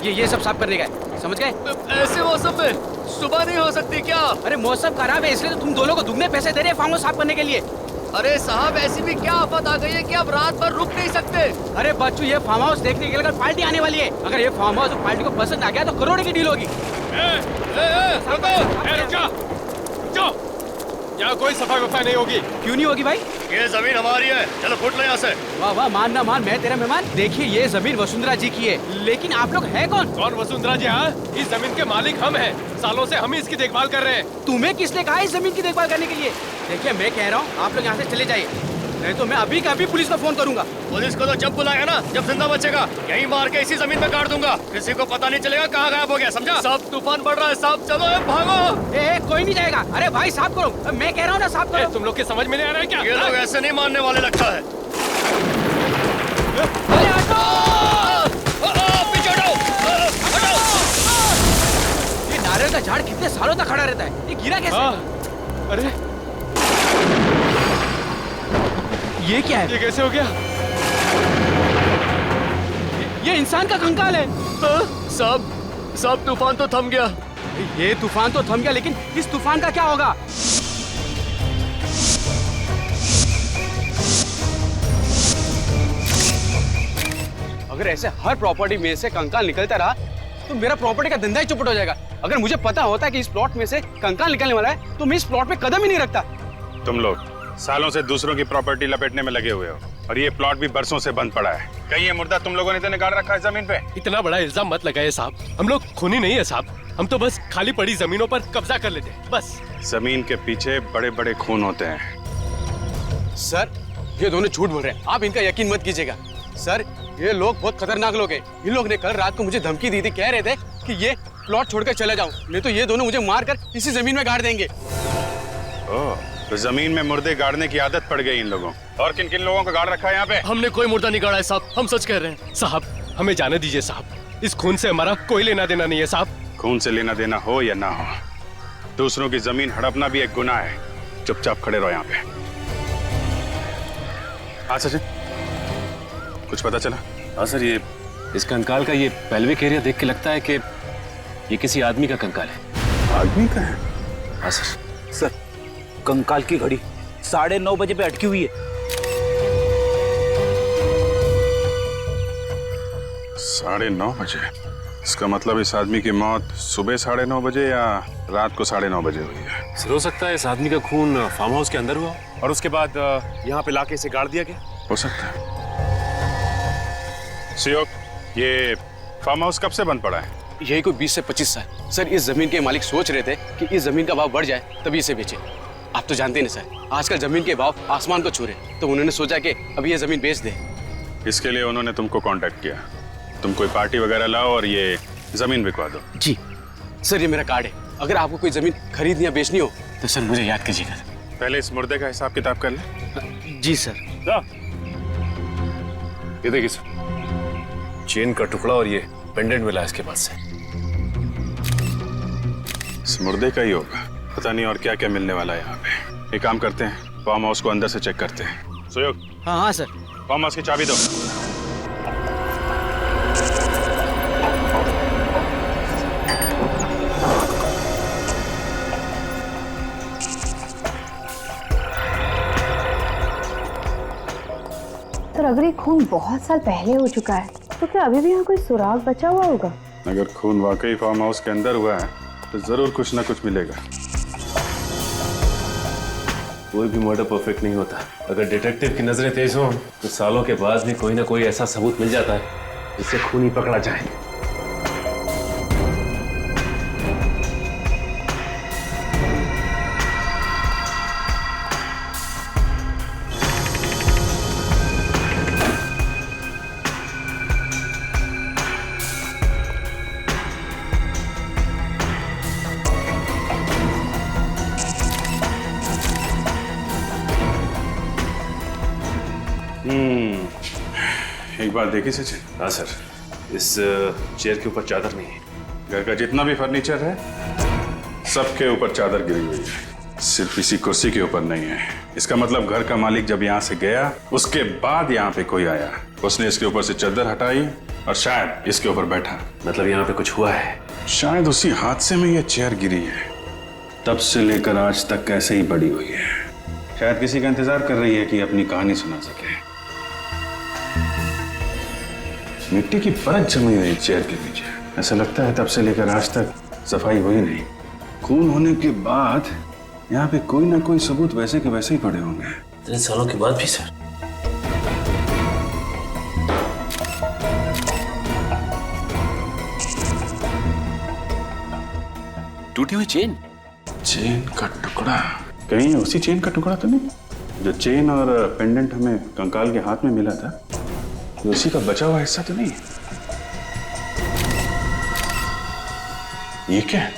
ये सब साफ करने का है, समझ गए? ऐसे मौसम में सुबह नहीं हो सकती क्या? अरे मौसम खराब है इसलिए तो तुम दोनों को दुगने पैसे दे रहे हैं फार्म हाउस साफ करने के लिए। अरे साहब ऐसी भी क्या आफत आ गई है कि आप रात भर रुक नहीं सकते? अरे बच्चू ये फार्म हाउस देखने के लिए अगर पार्टी आने वाली है, अगर ये फार्म हाउस पार्टी को पसंद आ गया तो करोड़ों की डील होगी। यहाँ कोई सफाई वफाई नहीं होगी। क्यों नहीं होगी भाई? ये जमीन हमारी है, चलो फुट लो यहाँ से। वाह वाह, मान ना मान, मैं तेरा मेहमान। देखिए ये जमीन वसुंधरा जी की है, लेकिन आप लोग हैं कौन? कौन वसुंधरा जी? हाँ, इस जमीन के मालिक हम हैं। सालों से हम ही इसकी देखभाल कर रहे हैं। तुम्हें किसने कहा इस जमीन की देखभाल करने के लिए? देखिए मैं कह रहा हूँ आप लोग यहाँ से चले जाइए, नहीं तो मैं अभी का अभी पुलिस को फोन करूंगा। पुलिस को तो जब बुलाएगा ना, जब जिंदा बचेगा, यहीं मार के इसी जमीन पे काट दूंगा। किसी को पता नहीं चलेगा कहाँ गायब हो गया, समझा? सब तूफान बढ़ रहा है साहब, चलो भागो। कोई नहीं जाएगा। अरे भाई साफ करो, मैं कह रहा हूँ ना साफ करो। तुम लोग के समझ में नहीं आ रहा है क्या? ये लोग ऐसे नहीं मानने वाले लगता है। अरे हटो! पीछे हटो, हटो। ये नारियल का झाड़ कितने सालों तक खड़ा रहता है, ये गिरा कैसे? अरे ये क्या है? ये कैसे हो गया? ये इंसान का कंकाल है। सब तूफान तो थम गया। ये तूफान तो थम गया, लेकिन इस तूफान का क्या होगा? अगर ऐसे हर प्रॉपर्टी में से कंकाल निकलता रहा तो मेरा प्रॉपर्टी का धंधा ही चौपट हो जाएगा। अगर मुझे पता होता कि इस प्लॉट में से कंकाल निकलने वाला है तो मैं इस प्लॉट पे कदम ही नहीं रखता। तुम लोग सालों से दूसरों की प्रॉपर्टी लपेटने में लगे हुए हो और ये प्लॉट भी बरसों से बंद पड़ा है। कहीं ये मुर्दा तुम लोगों ने तो निकाल रखा है जमीन पे? इतना बड़ा इल्जाम मत लगाइए साहब, हम लोग खूनी नहीं है साहब। हम तो बस खाली पड़ी जमीनों पर कब्जा कर लेते हैं बस। जमीन के पीछे बड़े बड़े खून होते हैं। सर ये दोनों झूठ बोल रहे हैं, आप इनका यकीन मत कीजिएगा। सर ये लोग बहुत खतरनाक लोग हैं। इन लोग ने कल रात को मुझे धमकी दी थी, कह रहे थे कि ये प्लॉट छोड़कर चला जाऊं, नहीं तो ये दोनों मुझे मारकर इसी जमीन में गाड़ देंगे। ओह, तो जमीन में मुर्दे गाड़ने की आदत पड़ गई इन लोगों। और किन किन लोगों का गाड़ रखा है यहाँ पे? हमने कोई मुर्दा नहीं गाड़ा है साहब, हम सच कह रहे हैं। साहब हमें जाने दीजिए साहब, इस खून से हमारा कोई लेना देना नहीं है साहब। खून से लेना देना हो या ना हो, दूसरों की जमीन हड़पना भी एक गुनाह है। चुपचाप खड़े रहो यहाँ पे। हाँ सचिन, कुछ पता चला? हाँ सर, ये इस कंकाल का ये पेल्विक एरिया देख के लगता है कि ये किसी आदमी का कंकाल है। आदमी का है? हाँ सर। सर कंकाल की घड़ी 9:30 बजे पे अटकी हुई है। 9:30 बजे? इसका मतलब इस आदमी की मौत सुबह 9:30 बजे या रात को 9:30 बजे हुई है। सर हो सकता है इस आदमी का खून फार्म हाउस के अंदर हुआ और उसके बाद यहाँ पे लाके इसे गाड़ दिया गया। हो सकता है। सियोक, ये फार्म हाउस कब से बंद पड़ा है? यही कोई 20 से 25 साल। सर इस जमीन के मालिक सोच रहे थे कि इस जमीन का भाव बढ़ जाए तभी इसे बेचे। आप तो जानते हैं ना सर, आजकल जमीन के भाव आसमान को छू रहे, तो उन्होंने सोचा कि अभी ये जमीन बेच दे। इसके लिए उन्होंने तुमको कांटेक्ट किया। तुम कोई पार्टी वगैरह लाओ और ये जमीन बिकवा दो। जी सर, ये मेरा कार्ड है। अगर आपको कोई जमीन खरीदनी या बेचनी हो तो सर मुझे याद कीजिएगा। पहले इस मुर्दे का हिसाब किताब कर ले। जी सर। ये देखिए सर, चेन का टुकड़ा और ये पेंडेंट मिला इसके पास से। इस मुर्दे का ही होगा, पता नहीं और क्या क्या मिलने वाला है यहाँ पे। एक काम करते हैं, फार्म हाउस को अंदर से चेक करते हैं। सुयोग, हाँ हाँ सर। फार्म हाउस की चाबी दो। सर अगर ये खून बहुत साल पहले हो चुका है तो क्या अभी भी यहाँ कोई सुराग बचा हुआ होगा? अगर खून वाकई फार्म हाउस के अंदर हुआ है तो जरूर कुछ ना कुछ मिलेगा। कोई भी मर्डर परफेक्ट नहीं होता। अगर डिटेक्टिव की नजरें तेज हों तो सालों के बाद भी कोई ना कोई ऐसा सबूत मिल जाता है जिससे खूनी पकड़ा जाए। एक बात देखी सचिन? हाँ सर, इस चेयर के ऊपर चादर नहीं है। घर का जितना भी फर्नीचर है सबके ऊपर चादर गिरी हुई है, सिर्फ इसी कुर्सी के ऊपर नहीं है। इसका मतलब घर का मालिक जब यहाँ से गया उसके बाद यहाँ पे कोई आया उसने इसके ऊपर से चादर हटाई और शायद इसके ऊपर बैठा। मतलब यहाँ पे कुछ हुआ है? शायद उसी हादसे में ये चेयर गिरी है, तब से लेकर आज तक कैसे ही पड़ी हुई है। शायद किसी का इंतजार कर रही है कि अपनी कहानी सुना सके। मिट्टी की परत जमी हुई चेयर के पीछे, ऐसा लगता है तब से लेकर आज तक सफाई हुई नहीं। खून होने के बाद यहाँ पे कोई ना कोई सबूत वैसे के वैसे ही पड़े होंगे। इतने सालों के बाद भी सर? टूटी हुई चेन? चेन का टुकड़ा? कहीं उसी चेन का टुकड़ा तो नहीं जो चेन और पेंडेंट हमें कंकाल के हाथ में मिला था? उसी का बचा हुआ हिस्सा तो नहीं? ये क्या है?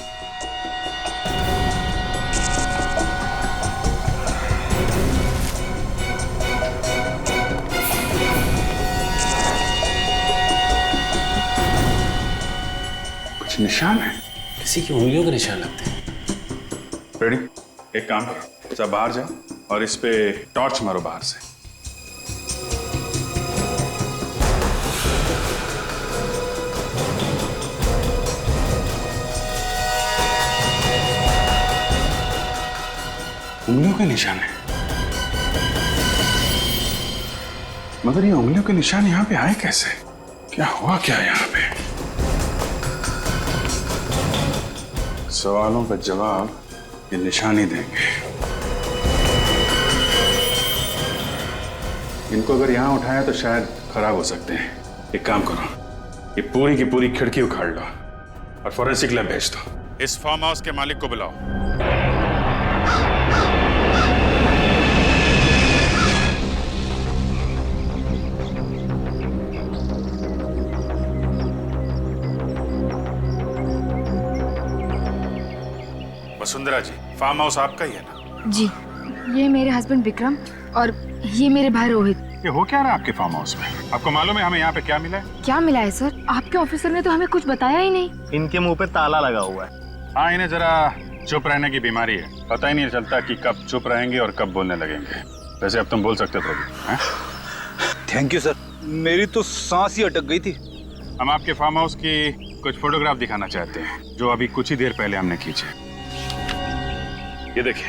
कुछ निशान है? किसी की उंगलियों के निशान लगते हैं। रेडी? एक काम करो, सब बाहर जाओ और इस पे टॉर्च मारो बाहर से। उंगलियों के निशान है, मगर ये उंगलियों के निशान यहाँ पे आए कैसे? क्या हुआ क्या यहाँ पे? सवालों का जवाब ये निशान ही देंगे। इनको अगर यहाँ उठाया तो शायद खराब हो सकते हैं। एक काम करो, ये पूरी की पूरी खिड़की उखाड़ लो और फॉरेंसिक लैब भेज दो। इस फार्म हाउस के मालिक को बुलाओ। वसुंधरा जी, फार्म हाउस आपका ही है ना? जी, ये मेरे हस्बैंड विक्रम और ये मेरे भाई रोहित। ये हो क्या रहा है आपके फार्म हाउस में? आपको मालूम है हमें यहाँ पे क्या मिला है? क्या मिला है सर? आपके ऑफिसर ने तो हमें कुछ बताया ही नहीं। इनके मुंह पे ताला लगा हुआ है। हाँ, इन्हें जरा चुप रहने की बीमारी है। पता ही नहीं चलता कि कब चुप रहेंगे और कब बोलने लगेंगे। वैसे अब तुम बोल सकते थे अभी। थैंक यू सर, मेरी तो सांस ही अटक गई थी। हम आपके फार्म हाउस की कुछ फोटोग्राफ दिखाना चाहते हैं जो अभी कुछ ही देर पहले हमने खींचे। ये देखिए।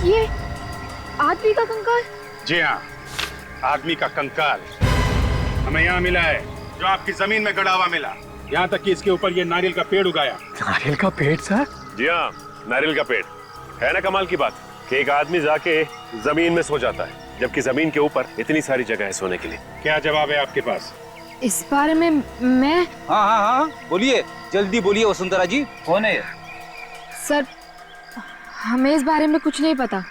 ये आदमी का कंकाल? जी हाँ, आदमी का कंकाल हमें यहाँ मिला है, जो आपकी जमीन में गड़ा हुआ मिला। यहाँ तक कि इसके ऊपर ये नारियल का पेड़ उगाया। नारियल का पेड़ सर? जी हाँ, नारियल का पेड़। है ना कमाल की बात कि एक आदमी जाके जमीन में सो जाता है, जबकि जमीन के ऊपर इतनी सारी जगह है सोने के लिए। क्या जवाब है आपके पास? इस बारे में मैं... हाँ, बोलिए, जल्दी बोलिए वसुंधरा जी, कौन है? सर, हमें इस बारे में कुछ नहीं पता।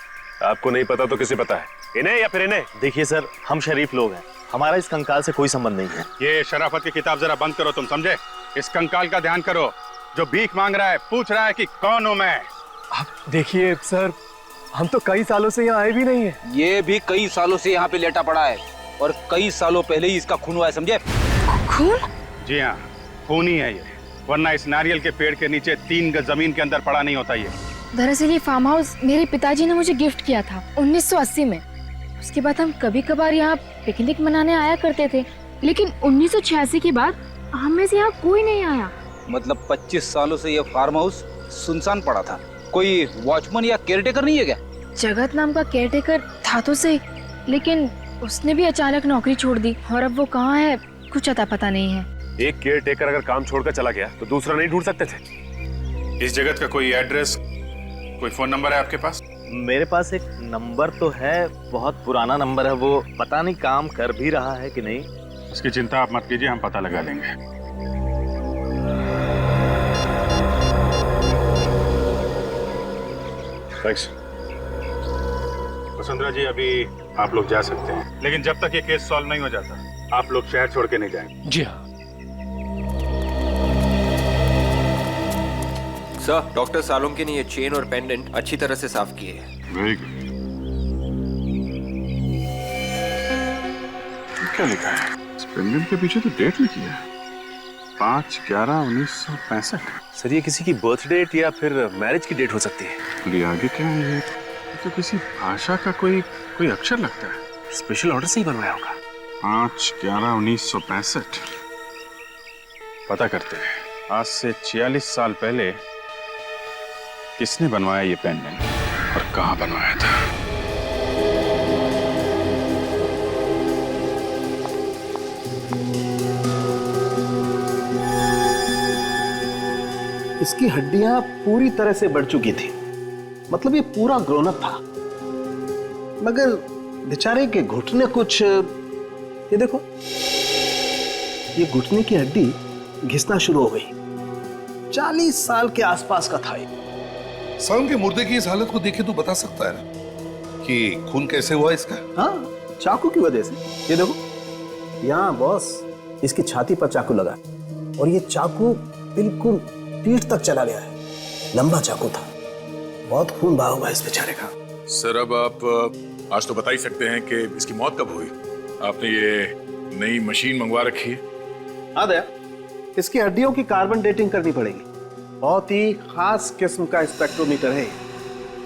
आपको नहीं पता तो किसे पता है? इन्हें या फिर इन्हें? देखिए सर, हम शरीफ लोग हैं, हमारा इस कंकाल से कोई संबंध नहीं है। ये शराफत की किताब जरा बंद करो, तुम समझे? इस कंकाल का ध्यान करो, जो भीख मांग रहा है, पूछ रहा है कि कौन हूं मैं। आप देखिए सर, हम तो कई सालों से यहाँ आए भी नहीं है। ये भी कई सालों से यहाँ पे लेटा पड़ा है और कई सालों पहले ही इसका खून हुआ है, समझे? खून? जी हाँ, खून ही है ये, वरना इस नारियल के पेड़ के नीचे 3 गज जमीन के अंदर पड़ा नहीं होता ये। दरअसल ये फार्म हाउस मेरे पिताजी ने मुझे गिफ्ट किया था 1980 में। उसके बाद हम कभी कभार यहाँ पिकनिक मनाने आया करते थे, लेकिन 1986 के बाद हम में से यहाँ कोई नहीं आया। मतलब 25 सालों से ये फार्म हाउस सुनसान पड़ा था। कोई वॉचमैन या केयरटेकर नहीं है क्या? जगत नाम का केयरटेकर था तो सही, लेकिन उसने भी अचानक नौकरी छोड़ दी और अब वो कहाँ है कुछ अता पता नहीं है। एक केयर टेकर अगर काम छोड़कर चला गया तो दूसरा नहीं ढूंढ सकते थे? इस जगत का कोई एड्रेस, कोई फोन नंबर है आपके पास? मेरे पास एक नंबर तो है, बहुत पुराना नंबर है वो, पता नहीं काम कर भी रहा है कि नहीं। इसकी चिंता आप मत कीजिए, हम पता लगा लेंगे। थैंक्स। वसुंधरा जी, अभी आप लोग जा सकते हैं, लेकिन जब तक ये केस सॉल्व नहीं हो जाता आप लोग शहर छोड़ के नहीं जाएंगे। जी हाँ। सर, डॉक्टर सालोंकी ने ये चेन और पेंडेंट अच्छी तरह से साफ किए हैं। Very good. क्या लिखा है? इस पेंडेंट के पीछे तो डेट लिखी है। 5/11/1965। सर ये किसी की बर्थ डेट या फिर मैरिज की डेट हो सकती है। और ये आगे क्या है? ये तो किसी भाषा का कोई अक्षर लगता है। स्पेशल ऑर्डर से ही बनवाया होगा। 5/11/1965। पता करते हैं आज से 46 साल पहले किसने बनवाया ये पेंडेंट और कहाँ बनवाया था। इसकी हड्डियां पूरी तरह से बढ़ चुकी थी, मतलब ये पूरा ग्रोन अप था, मगर बेचारे के घुटने कुछ, ये देखो, ये घुटने की हड्डी घिसना शुरू हो गई। 40 साल के आसपास का था ये। सालम के मुर्दे की इस हालत को देखे तो बता सकता है ना कि खून कैसे हुआ इसका? हाँ, चाकू की वजह से। ये देखो, यहाँ बॉस इसकी छाती पर चाकू लगा और ये चाकू बिल्कुल पीठ तक चला गया है। लंबा चाकू था, बहुत खून बहा हुआ है इस बेचारे का। सर अब आप आज तो बता ही सकते हैं कि इसकी मौत कब हुई। आपने ये नई मशीन मंगवा रखी है। हाँ दया, इसकी हड्डियों की कार्बन डेटिंग करनी पड़ेगी। बहुत ही खास किस्म का स्पेक्ट्रोमीटर है।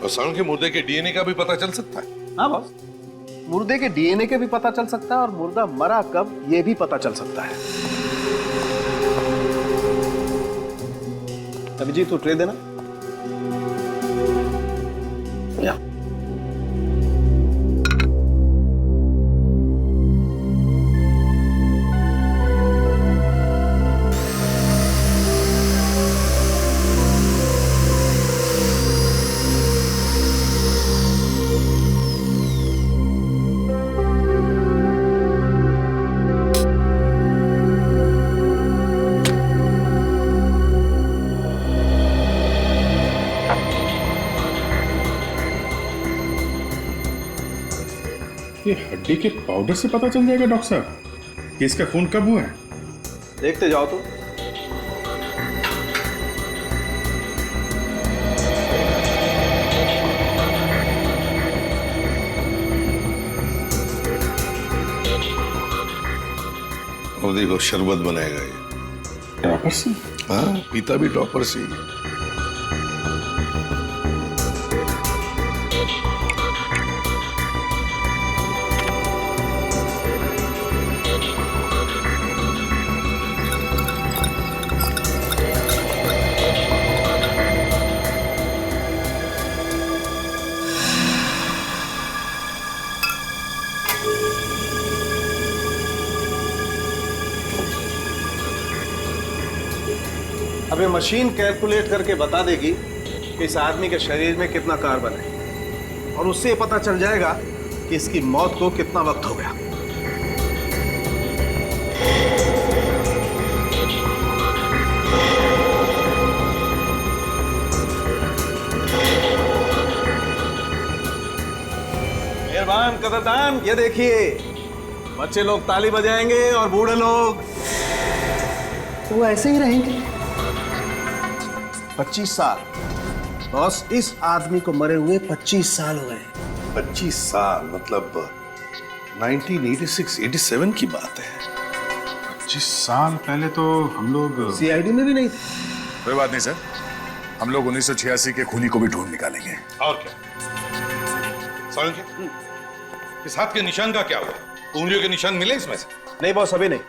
और सालम के मुर्दे के डीएनए का भी पता चल सकता है। हाँ बॉस, मुर्दे के डीएनए के भी पता चल सकता है और मुर्दा मरा कब ये भी पता चल सकता है। अभिजीत, तू ट्रे देना। या। ये हड्डी के पाउडर से पता चल जाएगा डॉक्टर साहब कि इसका खून कब हुआ है? देखते जाओ तो। और देखो शरबत बनाएगा ये। टॉपर से? हाँ, पीता भी टॉपर से ही। अब ये मशीन कैलकुलेट करके बता देगी कि इस आदमी के शरीर में कितना कार्बन है और उससे पता चल जाएगा कि इसकी मौत को कितना वक्त हो गया। मेहरबान कदरदान, ये देखिए, बच्चे लोग ताली बजाएंगे और बूढ़े लोग वो ऐसे ही रहेंगे। 25 साल बॉस, इस आदमी को मरे हुए 25 साल हुए हैं। 25 साल मतलब 1986-87 की बात है। 25 साल पहले तो हम लोग सीआईडी में भी नहीं थे। कोई बात नहीं सर, हम लोग 1986 के खूनी को भी ढूंढ निकालेंगे। और क्या सालम के इस हाथ के निशान का क्या हुआ? उंगलियों के निशान मिले इसमें से? नहीं बॉस, अभी नहीं,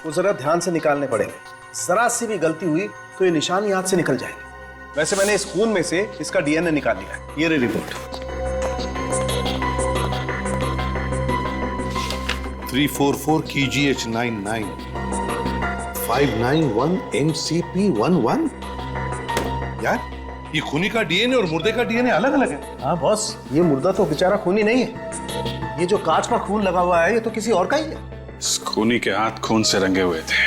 वो जरा ध्यान से निकालने पड़ेंगे। जरा सी भी गलती हुई तो ये निशान ही हाथ से निकल जाएंगे। वैसे मैंने इस खून में से इसका डीएनए निकाल लिया है। ये रही रिपोर्ट। 344 KGH99 591 MCP11। यार ये खूनी का डीएनए और मुर्दे का डीएनए अलग अलग है। हाँ बॉस, ये मुर्दा तो बेचारा खूनी नहीं है। ये जो कांच पर खून लगा हुआ है ये तो किसी और का ही है। इस खूनी के हाथ खून से रंगे हुए थे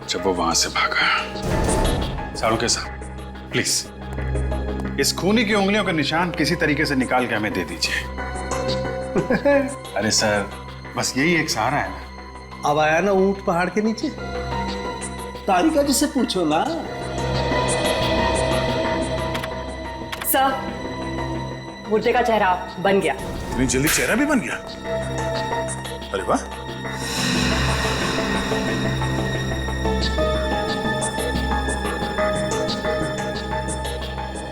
जब वो वहां से भागा। सालुंके साहब, प्लीज इस खूनी की उंगलियों का निशान किसी तरीके से निकाल के हमें दे दीजिए। अरे सर, बस यही एक सहारा है ना। अब आया ना ऊंट पहाड़ के नीचे, तारिका जी से पूछो ना। सर, मुर्दे का चेहरा बन गया। इतनी जल्दी चेहरा भी बन गया? अरे वाह।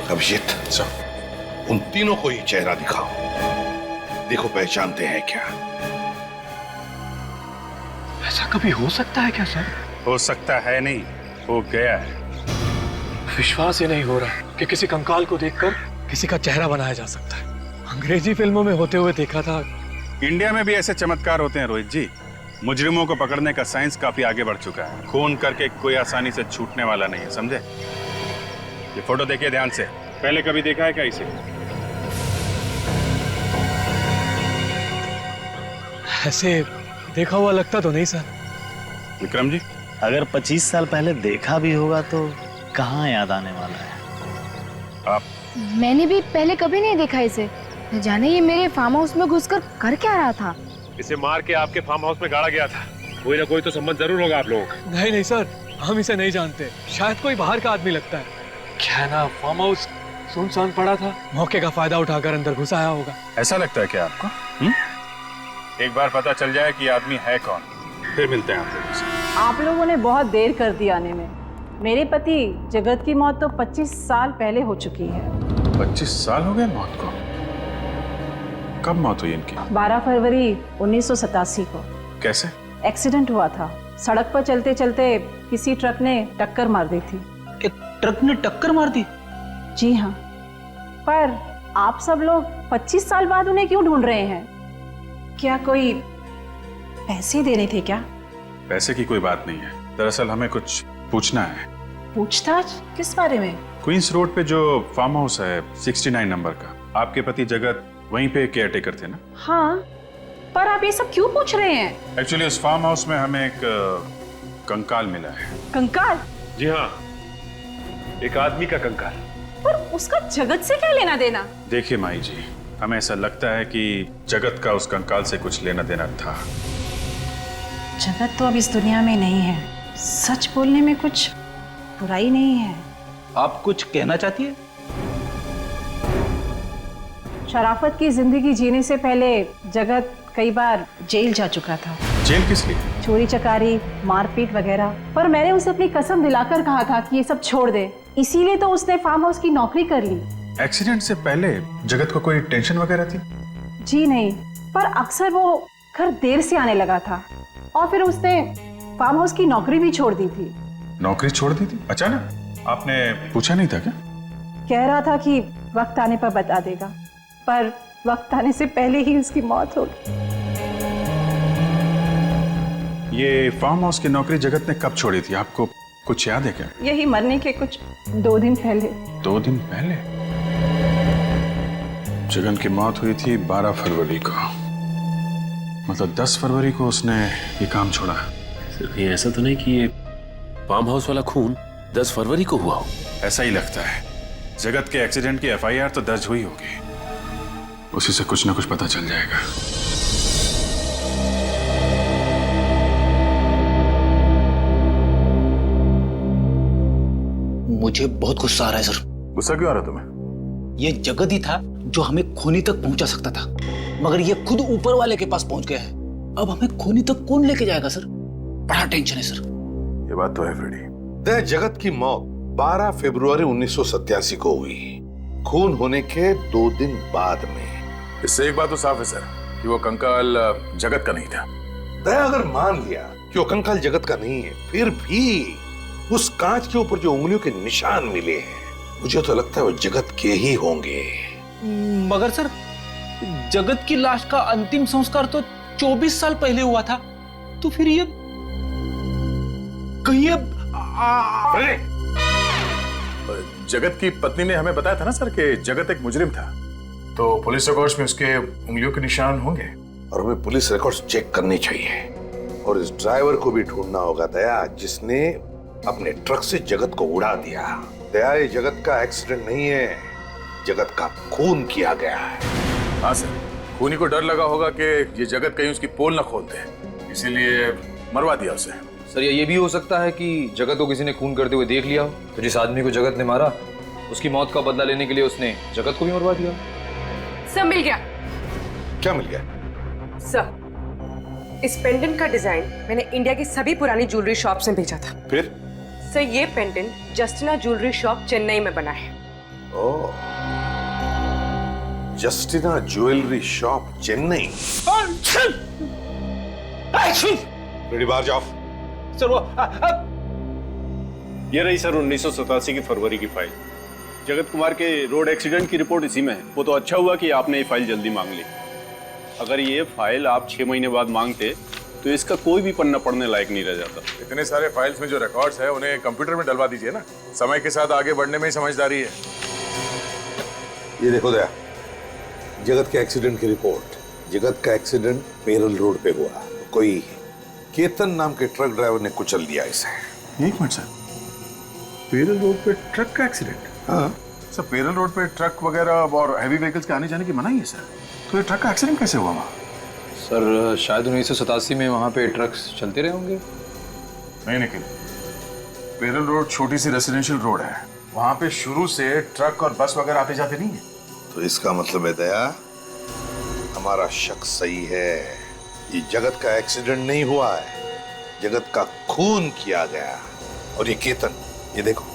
अभिजीत सर, उन तीनों को ये चेहरा दिखाओ, देखो पहचानते हैं क्या। ऐसा कभी हो सकता है क्या सर? हो सकता है नहीं, हो गया है। विश्वास ही नहीं हो रहा कि किसी कंकाल को देखकर किसी का चेहरा बनाया जा सकता है। अंग्रेजी फिल्मों में होते हुए देखा था। इंडिया में भी ऐसे चमत्कार होते हैं रोहित जी। मुजरिमों को पकड़ने का साइंस काफी आगे बढ़ चुका है। खून करके कोई आसानी से छूटने वाला नहीं है, समझे? ये फोटो देखिए ध्यान से। पहले कभी देखा है क्या इसे? ऐसे देखा हुआ लगता तो नहीं सर। विक्रम जी, अगर 25 साल पहले देखा भी होगा तो कहाँ याद आने वाला है? आप? मैंने भी पहले कभी नहीं देखा इसे। न जाने ये मेरे फार्म हाउस में घुसकर कर क्या रहा था। इसे मार के आपके फार्म हाउस में गाड़ा गया था। कोई ना कोई तो संबंध जरूर होगा आप लोगों का। नहीं नहीं सर, हम इसे नहीं जानते। शायद कोई बाहर का आदमी लगता है। क्या है ना, फार्म हाउस सुनसान पड़ा था, मौके का फायदा उठाकर अंदर घुस आया होगा। ऐसा लगता है क्या आपको? एक बार पता चल जाए कि आदमी है कौन, फिर मिलते हैं आप लोगों से। आप लोगों ने बहुत देर कर दी आने में। मेरे पति जगत की मौत तो 25 साल पहले हो चुकी है। 25 साल हो गए मौत को? कब मौत हुई इनकी? 12 फरवरी 1987 को। कैसे? एक्सीडेंट हुआ था। सड़क पर चलते चलते किसी ट्रक ने टक्कर मार दी थी। एक ट्रक ने टक्कर मार दी? जी हाँ। पर आप सब लोग 25 साल बाद उन्हें क्यों ढूंढ रहे हैं? क्या कोई पैसे दे रहे थे क्या? पैसे की कोई बात नहीं है। दरअसल हमें कुछ पूछना है। पूछताछ किस बारे में? क्वींस रोड पे जो फार्म हाउस है 69 नंबर का, आपके पति जगत वहीं पे केयर टेकर थे ना? हाँ, पर आप ये सब क्यों पूछ रहे हैं? एक्चुअली उस फार्म हाउस में हमें एक कंकाल मिला है। कंकाल? जी हाँ, एक आदमी का कंकाल। पर उसका जगत से क्या लेना देना? देखिए माई जी, हमें ऐसा लगता है कि जगत का उस कंकाल से कुछ लेना देना था। जगत तो अब इस दुनिया में नहीं है। सच बोलने में कुछ बुराई नहीं है। आप कुछ कहना चाहती है? शराफत की जिंदगी जीने से पहले जगत कई बार जेल जा चुका था। जेल किस लिए? चोरी चकारी, मारपीट वगैरह। पर मैंने उसे अपनी कसम दिलाकर कहा था कि ये सब छोड़ दे, इसीलिए तो उसने फार्म हाउस की नौकरी कर ली। एक्सीडेंट से पहले जगत को कोई टेंशन वगैरह थी? जी नहीं, पर अक्सर वो घर देर से आने लगा था और फिर उसने फार्म हाउस की नौकरी भी छोड़ दी थी। नौकरी छोड़ दी थी अचानक? आपने पूछा नहीं था क्या? कह रहा था कि वक्त आने पर बता देगा, पर वक्त आने से पहले ही उसकी मौत हो गई। ये फार्म हाउस की नौकरी जगत ने कब छोड़ी थी, आपको कुछ याद है क्या? यही मरने के कुछ 2 दिन पहले। 2 दिन पहले? जगन की मौत हुई थी 12 फरवरी को, मतलब 10 फरवरी को उसने ये काम छोड़ा। सिर्फ ये ऐसा तो नहीं कि ये फार्म हाउस वाला खून 10 फरवरी को हुआ हो? ऐसा ही लगता है। जगत के एक्सीडेंट की FIR तो दर्ज हुई होगी, उसी से कुछ ना कुछ पता चल जाएगा। मुझे बहुत गुस्सा आ रहा है सर। गुस्सा क्यों आ रहा तुम्हें? ये जगत ही था जो हमें खूनी तक पहुंचा सकता था, मगर ये खुद ऊपर वाले के पास पहुंच गया है। अब हमें खूनी तक कौन लेके जाएगा सर? बड़ा टेंशन है सर। ये बात तो है फ्रेडी। जगत की मौत 12 फरवरी 1987 को हुई, खून होने के 2 दिन बाद में। इससे एक बात तो साफ है सर कि वो कंकाल जगत का नहीं था। दया अगर मान लिया कि वो कंकाल जगत का नहीं है, फिर भी उस कांच के ऊपर जो उंगलियों के निशान मिले हैं, मुझे तो लगता है वो जगत के ही होंगे। मगर सर, जगत की लाश का अंतिम संस्कार तो 24 साल पहले हुआ था, तो फिर ये कहीं जगत की पत्नी ने हमें बताया था ना सर कि जगत एक मुजरिम था, तो पुलिस रिकॉर्ड्स में उसके उंगलियों के निशान होंगे। और हमें पुलिस रिकॉर्ड्स चेक करनी चाहिए, और इस ड्राइवर को भी ढूंढना होगा दया, जिसने अपने ट्रक से जगत को उड़ा दिया। दया, ये जगत का एक्सीडेंट नहीं है, जगत का खून किया गया है। हाँ सर, खूनी को डर लगा होगा कि ये जगत कहीं उसकी पोल न खोल दे, इसीलिए मरवा दिया उसे। सर, ये भी हो सकता है कि जगत को किसी ने खून करते हुए देख लिया हो, तो जिस आदमी को जगत ने मारा उसकी मौत का बदला लेने के लिए उसने जगत को भी मरवा दिया। सर, मिल गया। क्या मिल गया? सर, इस पेंडेंट का डिजाइन मैंने इंडिया की सभी पुरानी ज्वेलरी शॉप में भेजा था। फिर? सर, ये pendant Justina jewellery shop Chennai में बना है। Oh, Justina jewellery shop, Chennai. Ready, बाहर जाओ। सर वो ये रही सर 1987 की फरवरी की फाइल। जगत कुमार के रोड एक्सीडेंट की रिपोर्ट इसी में है। वो तो अच्छा हुआ कि आपने ये फाइल जल्दी मांग ली। अगर ये फाइल आप 6 महीने बाद मांगते तो इसका कोई भी पन्ना पढ़ने लायक नहीं रह जाता। इतने सारे फाइल्स में जो रिकॉर्ड्स है उन्हें कंप्यूटर में डलवा दीजिए ना। समय के साथ आगे बढ़ने में ही समझदारी है। ये देखो दया, जगत के एक्सीडेंट की रिपोर्ट। जगत का एक्सीडेंट पेरल रोड पे हुआ। कोई केतन नाम के ट्रक ड्राइवर ने कुचल दिया इसे। एक मिनट सर, पेरल रोड पे ट्रक का एक्सीडेंट? हाँ सर, पेरल रोड पे ट्रक वगैरह और हैवी व्हीकल्स के आने जाने की मनाही है सर। तो ये ट्रक का एक्सीडेंट कैसे हुआ वहाँ? सर शायद 1987 में वहाँ पे ट्रक्स चलते रहे होंगे। नहीं निखिल, पेरल रोड छोटी सी रेसिडेंशियल रोड है। वहाँ पे शुरू से ट्रक और बस वगैरह आते जाते नहीं है। तो इसका मतलब है दया, हमारा शक सही है। ये जगत का एक्सीडेंट नहीं हुआ है, जगत का खून किया गया। और ये केतन, ये देखो,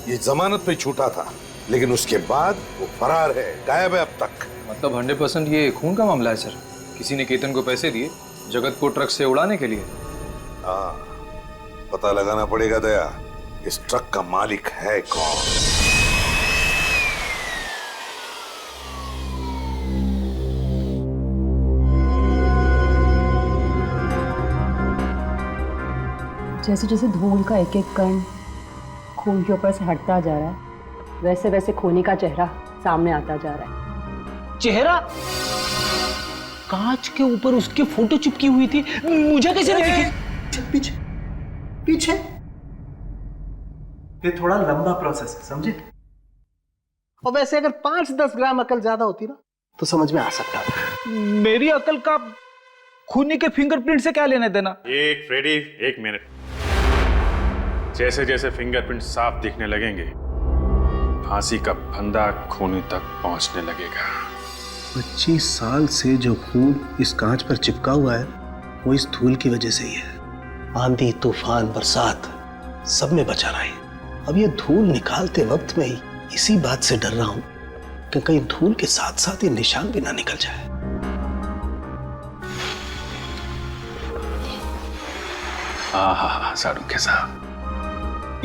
ये जमानत पे छूटा था, लेकिन उसके बाद वो फरार है, गायब है अब तक। मतलब 100% ये खून का मामला है सर। किसी ने केतन को पैसे दिए जगत को ट्रक से उड़ाने के लिए। हाँ, पता लगाना पड़ेगा दया, इस ट्रक का मालिक है कौन। जैसे जैसे धूल का एक एक कण खून के ऊपर से हटता जा रहा है, वैसे वैसे खूनी का चेहरा सामने आता जा रहा है। चेहरा? कांच के ऊपर उसकी फोटो चिपकी हुई थी, मुझे कैसे नहीं दिखी? पीछे पीछे। ये थोड़ा लंबा प्रोसेस है, समझे? और वैसे अगर 5-10 ग्राम अकल ज्यादा होती ना तो समझ में आ सकता था। मेरी अकल का खूनी के फिंगरप्रिंट से क्या लेने देना? एक फ्रेडी, एक मिनट। जैसे जैसे फिंगरप्रिंट साफ दिखने लगेंगे, फांसी का फंदा खूनी तक पहुंचने लगेगा। 25 साल से जो खून इस कांच पर चिपका हुआ है वो इस धूल की वजह से ही है। आंधी, तूफान, बरसात सब में बचा रहा है। अब ये धूल निकालते वक्त में ही इसी बात से डर रहा हूं कि कहीं धूल के साथ साथ ये निशान भी ना निकल जाए। हाँ, सारुख के साहब,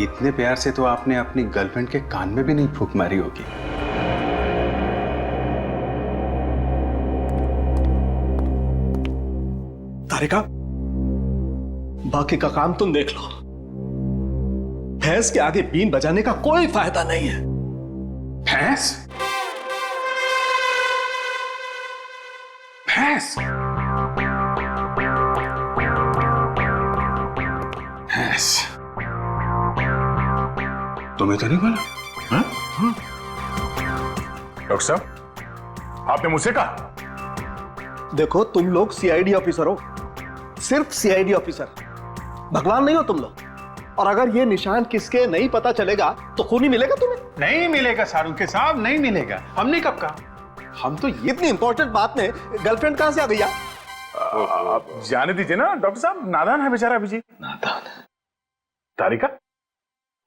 इतने प्यार से तो आपने अपनी गर्लफ्रेंड के कान में भी नहीं फूंक मारी होगी। तारिका, बाकी का काम तुम देख लो। भैंस के आगे बीन बजाने का कोई फायदा नहीं है। भैंस? भैंस? भैंस? तुम्हें तो नहीं बोला? हाँ? डॉक्टर साहब, आपने मुझसे कहा? देखो, तुम लोग सीआईडी ऑफिसर हो, सिर्फ सीआईडी ऑफिसर, भगवान नहीं हो तुम लोग। और अगर ये निशान किसके नहीं पता चलेगा तो खूनी मिलेगा तुम्हें? नहीं मिलेगा सारुख के साहब, नहीं मिलेगा। हमने कब कहा? हम तो इतनी इंपॉर्टेंट बात में गर्लफ्रेंड कहां से आ गई? आप जाने दीजिए ना डॉक्टर साहब, नादान है बेचारा अभिजीत। नादान? तारिका,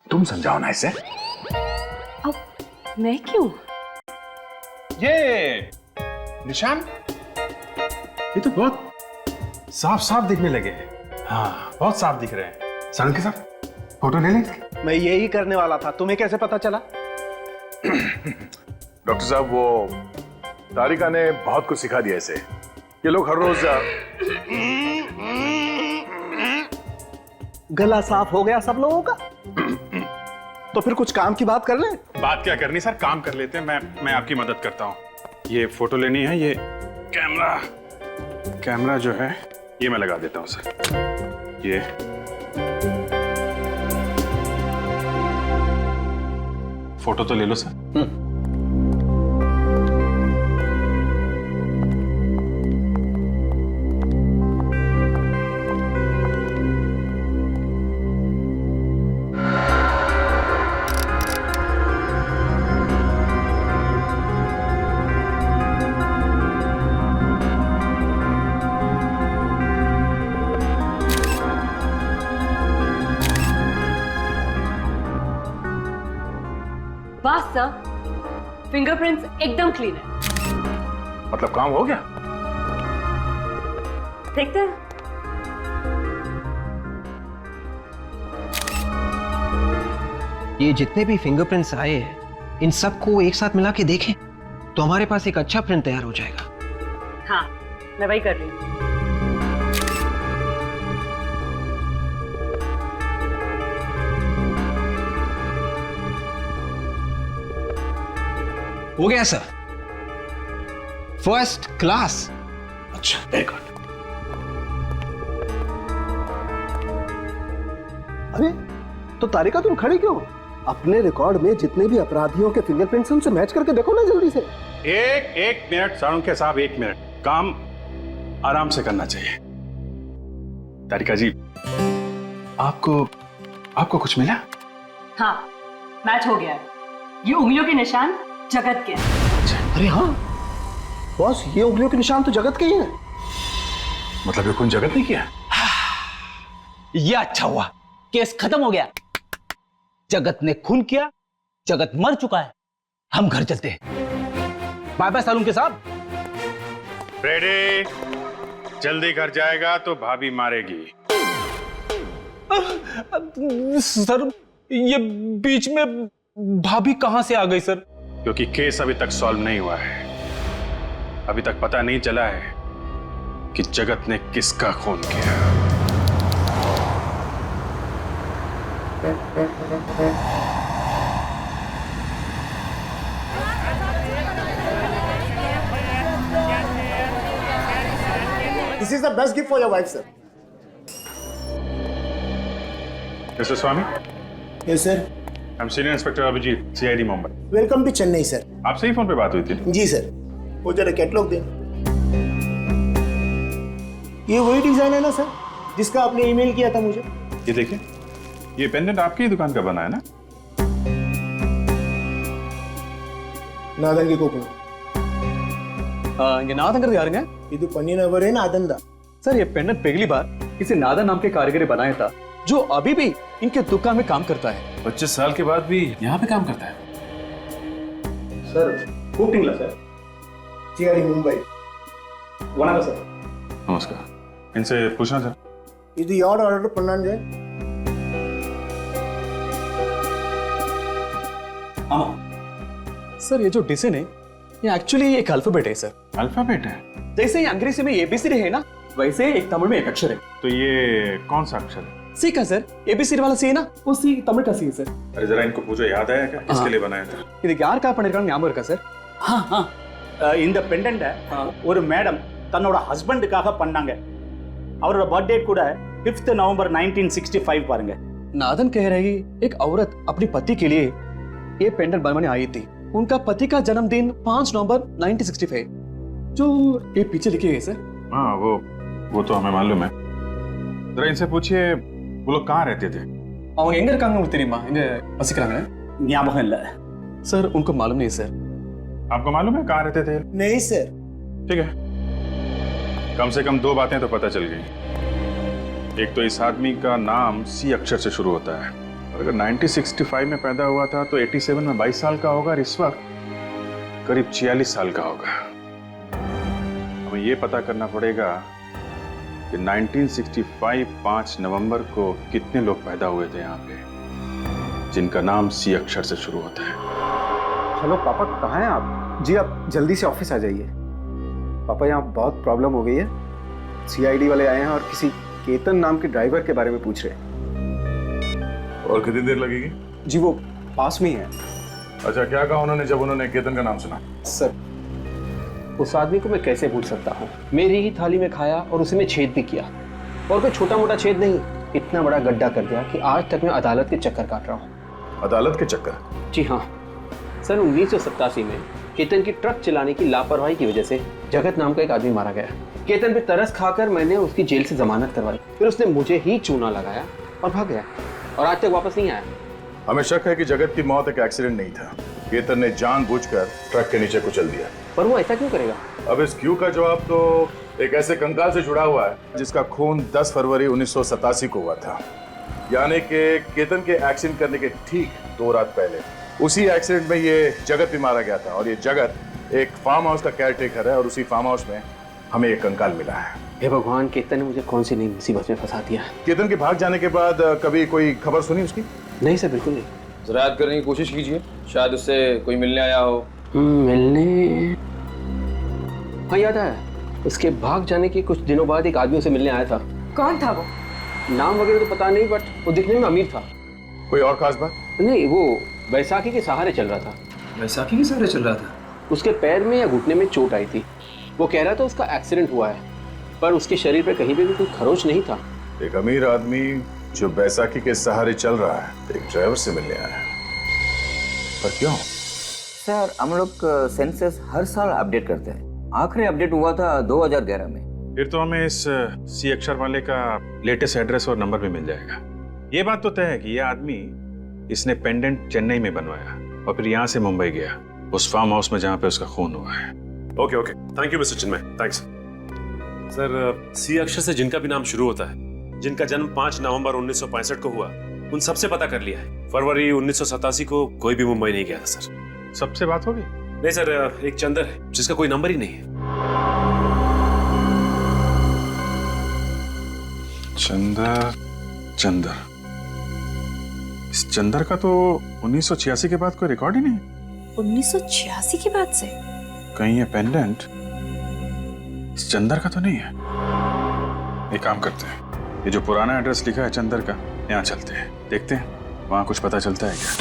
तुम समझाओ ना इसे। अब मैं क्यों? ये निशान, ये तो बहुत साफ साफ दिखने लगे हैं। हाँ, बहुत साफ दिख रहे हैं। सारुख के साहब, फोटो ले लें? मैं यही करने वाला था, तुम्हें कैसे पता चला? डॉक्टर साहब, वो तारिका ने बहुत कुछ सिखा दिया इसे। ये लोग हर रोज गला साफ हो गया सब लोगों का? तो फिर कुछ काम की बात कर लें। बात क्या करनी सर, काम कर लेते हैं। मैं आपकी मदद करता हूँ। ये फोटो लेनी है, ये कैमरा जो है ये मैं लगा देता हूँ सर। ये फोटो तो ले लो सर। बस सर, फिंगरप्रिंट्स एकदम क्लीन है। मतलब काम हो गया? देखते हैं। ये जितने भी फिंगरप्रिंट्स आए हैं इन सबको एक साथ मिला के देखें तो हमारे पास एक अच्छा प्रिंट तैयार हो जाएगा। हाँ, मैं वही कर रही हूँ। हो गया सर, फर्स्ट क्लास। अच्छा, वेरी गुड। अरे तो तारिका तुम खड़ी क्यों? अपने रिकॉर्ड में जितने भी अपराधियों के फिंगरप्रिंट्स हैं उनसे मैच करके देखो ना जल्दी से। एक मिनट साळुंखे साहब, 1 मिनट। काम आराम से करना चाहिए। तारिका जी, आपको कुछ मिला? हाँ, मैच हो गया है। ये उंगलियों के निशान जगत के हैं। अरे हाँ बॉस, ये उंगलियों के निशान तो जगत के ही हैं। मतलब ये कौन जगत ने किया? ये अच्छा हुआ, केस खत्म हो गया। जगत ने खून किया, जगत मर चुका है। हम घर चलते हैं। बाय बाय सालुंखे साहब। रेडी? जल्दी घर जाएगा तो भाभी मारेगी। सर, ये बीच में भाभी कहां से आ गई सर? क्योंकि केस अभी तक सॉल्व नहीं हुआ है। अभी तक पता नहीं चला है कि जगत ने किसका खून किया। This is the best gift for your wife, sir. Mr. Swami? Yes, sir. I'm Senior Inspector Abhijit, CID Mumbai. Welcome to Chennai, sir. आपसे ही फोन पे बात हुई थी? जी सर। वो जरा कैटलॉग दे। ये वही डिजाइन है ना सर, जिसका आपने ईमेल किया था मुझे? ये देखिए, ये पेंडेंट आपकी ही दुकान का बना है ना? नादंगे को இங்க நாதங்கிறது யாருங்க? இது பண்ணினவரே नादन दा। सर, ये पेंडेंट पहली बार किसी नादन नाम के कारीगर ने बनाया था, जो अभी भी इनके दुकान में काम करता है। 25 साल के बाद भी यहाँ पे काम करता है। सर, கூப்பிட்டீங்களா சார்? CID मुंबई। வணக்கம் சார்। नमस्कार। इनसे पूछना सर। இது யார் ஆர்டர் பண்ணாங்க? हाँ सर, ये जो डिजाइन है ये एक्चुअली एक अल्फाबेट है सर। अल्फाबेट है? जैसे ही अंग्रेजी में ABCD है ना, वैसे एक तमिल में एक अक्षर है। तो ये कौन सा अक्षर है? सी का सर, ABCD वाला सी है ना, वो सी तमिल का सी है सर। अरे जरा इनको पूछो, याद आया क्या किसके लिए बनाया था? இதுக்கு யாருக்கா பண்ணிருக்காங்க ஞாபகம் இருக்கா சார்? இந்த பெண்டன்ட்டை ஒரு மேடம் தன்னோட ஹஸ்பண்டுக்காக பண்ணாங்க. அவரோட बर्थडे கூட 5th नवंबर 1965 பாருங்க. नादन कह रही एक औरत अपने पति के लिए ये पेंडेंट बनवाने आई थी। उनका पति का जन्मदिन 5 नवंबर 1965, जो ये पीछे लिखे गए सर। हाँ, वो तो हमें मालूम है। जरा इनसे पूछिए वो लोग कहाँ रहते थे? அவங்க எங்க இருக்காங்க உங்களுக்கு தெரியுமா? எங்க வசிக்கிறாங்க? ஞாபகம் இல்ல सर, उनको मालूम नहीं सर। आपको मालूम है कहाँ रहते थे? नहीं सर। ठीक है, कम से कम 2 बातें तो पता चल गई। एक तो इस आदमी का नाम C अक्षर से शुरू होता है। अगर 1965 में पैदा हुआ था तो 87 में 22 साल का होगा और इस वक्त करीब 46 साल का होगा। हमें ये पता करना पड़ेगा कि 1965 5 नवंबर को कितने लोग पैदा हुए थे यहाँ पे जिनका नाम C अक्षर से शुरू होता है। हेलो पापा, कहाँ हैं आप? जी आप जल्दी से ऑफिस आ जाइए। पापा, यहाँ बहुत प्रॉब्लम हो गई है। CID वाले आए हैं और किसी केतन नाम के ड्राइवर के बारे में पूछ रहे हैं। और कितनी देर लगेगी? जी वो पास में ही है। अच्छा, क्या कहा उन्होंने जब उन्होंने केतन का नाम सुना? सर, उस आदमी को मैं कैसे भूल सकता हूँ? मेरी ही थाली में खाया और उसी में छेद भी किया, और कोई छोटा मोटा छेद नहीं, इतना बड़ा गड्ढा कर दिया कि आज तक मैं अदालत के चक्कर काट रहा हूँ। अदालत के चक्कर? जी हाँ सर, 1987 में केतन की ट्रक चलाने की लापरवाही की वजह से जगत नाम का एक आदमी मारा गया। केतन पे तरस खाकर मैंने उसकी जेल से जमानत करवाई, फिर उसने मुझे ही चूना लगाया और भाग गया, और आज तक वापस नहीं आया। हमें शक है कि जगत की मौत एक एक्सीडेंट नहीं था। केतन ने जानबूझकर ट्रक के नीचे कुचल दिया। पर वो ऐसा क्यों करेगा? अब इस क्यों का जवाब तो एक ऐसे कंकाल से जुड़ा हुआ है जिसका खून 10 फरवरी 1987 को हुआ था, यानी कि केतन के एक्सीडेंट करने के ठीक 2 रात पहले उसी एक्सीडेंट में ये जगत भी मारा गया था और ये जगत एक फार्म हाउस का केयरटेकर है और उसी फार्म हाउस में हमें एक कंकाल मिला है। हे भगवान, केतन ने मुझे कौन सी नई मुसीबत में फंसा दिया। केतन के भाग जाने के बाद कभी कोई खबर सुनी उसकी? नहीं सर, बिल्कुल नहीं। जरा याद करने की कोशिश कीजिए, शायद उससे कोई मिलने आया हो। मिलने? हाँ याद है, उसके भाग जाने के कुछ दिनों बाद एक आदमी उसे मिलने आया था। कौन था वो? नाम वगैरह तो पता नहीं, बट वो दिखने में अमीर था। कोई और खास बात? नहीं, वो बैसाखी के सहारे चल रहा था। बैसाखी के सहारे चल रहा था? उसके पैर में या घुटने में चोट आई थी। वो कह रहा था उसका एक्सीडेंट हुआ है, पर उसके शरीर पे कहीं पे भी कोई खरोच नहीं था। एक अमीर आदमी जो बैसाखी के सहारे चल रहा है, एक ड्राइवर से मिलने आया है, पर क्यों? सर, हम लोग सेंसस हर साल अपडेट करते हैं। आखिरी अपडेट हुआ था 2011 में। फिर तो हमें इस सी अक्षर वाले का लेटेस्ट एड्रेस और नंबर भी मिल जाएगा। ये बात तो तय है कि ये आदमी, इसने पेंडेंट चेन्नई में बनवाया और फिर यहाँ से मुंबई गया, उस फार्म हाउस में जहाँ पे उसका खून हुआ है। Okay okay, thank you mister Chinmay, thanks. Sir, C अक्षर से जिनका भी नाम शुरू होता है, जिनका जन्म 5 नवंबर 1965 को हुआ, उन सबसे पता कर लिया है। फरवरी 1987 को कोई भी मुंबई नहीं गया था सर। सबसे बात होगी? नहीं सर, एक चंदर है जिसका कोई नंबर ही नहीं है। चंदर, इस चंदर का तो 1986 के बाद कोई रिकॉर्ड ही नहीं। 1986 के बाद से? कहीं ये पेंडेंट इस चंदर का तो नहीं है? एक काम करते हैं, ये जो पुराना एड्रेस लिखा है चंदर का, यहाँ चलते हैं, देखते हैं वहां कुछ पता चलता है क्या।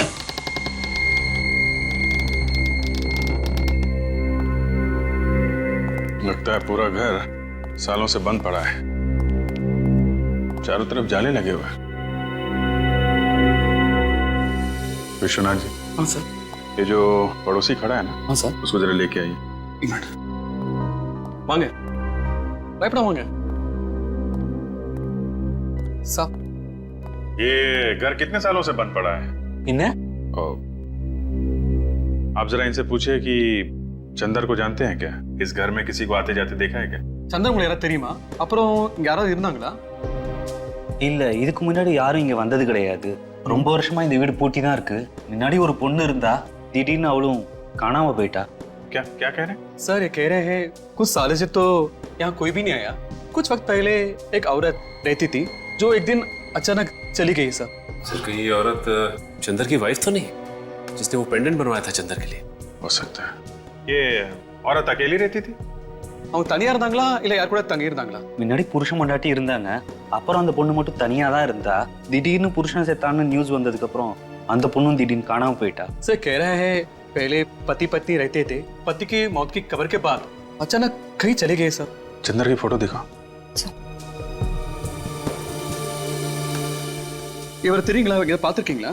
लगता है पूरा घर सालों से बंद पड़ा है, चारों तरफ जाले लगे हुए हैं। विश्वनाथ जी। हाँ सर। ये जो पड़ोसी खड़ा है ना? हाँ सर। उसको जरा लेके आइए। एक मिनट। वांगे भयपड़ा वांगे साहब, ये घर कितने सालों से बंद पड़ा है? इन्हें आप जरा इनसे पूछिए कि चंदर को जानते हैं क्या? इस घर में किसी को आते जाते देखा है क्या? चंदर मुझे यार தெரியுமா? அப்புறம் இங்க யாராவது இருந்தாங்களா? இல்ல, இதுக்கு முன்னாடி யாரும் இங்க வந்தது கிடையாது. ரொம்ப வருஷமா இந்த வீடு பூட்டி தான் இருக்கு. முன்னாடி ஒரு பொண்ணு இருந்தா, திடீர்னு அவளும் காணாம போயிட்டா. क्या क्या कह रहे हैं? सर ये कह रहे हैं कुछ सालों से तो यहाँ कोई भी नहीं आया। कुछ वक्त पहले एक औरत रहती थी जो एक दिन अचानक चली गई सर। सर, कहीं ये औरत चंदर की वाइफ तो नहीं, जिसने वो पेंडेंट बनवाया था चंदर के लिए? हो सकता है। ये औरत अकेली रहती थी? அவங்க தனியா இருந்தாங்களா இல்ல யார் கூட தங்கி இருந்தாங்களா? முன்னாடி புருஷன் பொண்டாட்டி இருந்தாங்க. அப்புறம் அந்த பொண்ணு மட்டும் தனியா தான் இருந்தா. திடீர்னு புருஷன் செத்தான்னு நியூஸ் வந்ததுக்கு அப்புறம் அந்த பொண்ணும் திடீர்னு காணாம போயிட்டா। सर कह रहे हैं पहले पति पत्नी रहते थे, पति की मौत की खबर के बाद अचानक कहीं चले गए सर। चंदर की फोटो दिखाओ। இவர் தெரியுங்களா? இங்க பார்த்திருக்கீங்களா?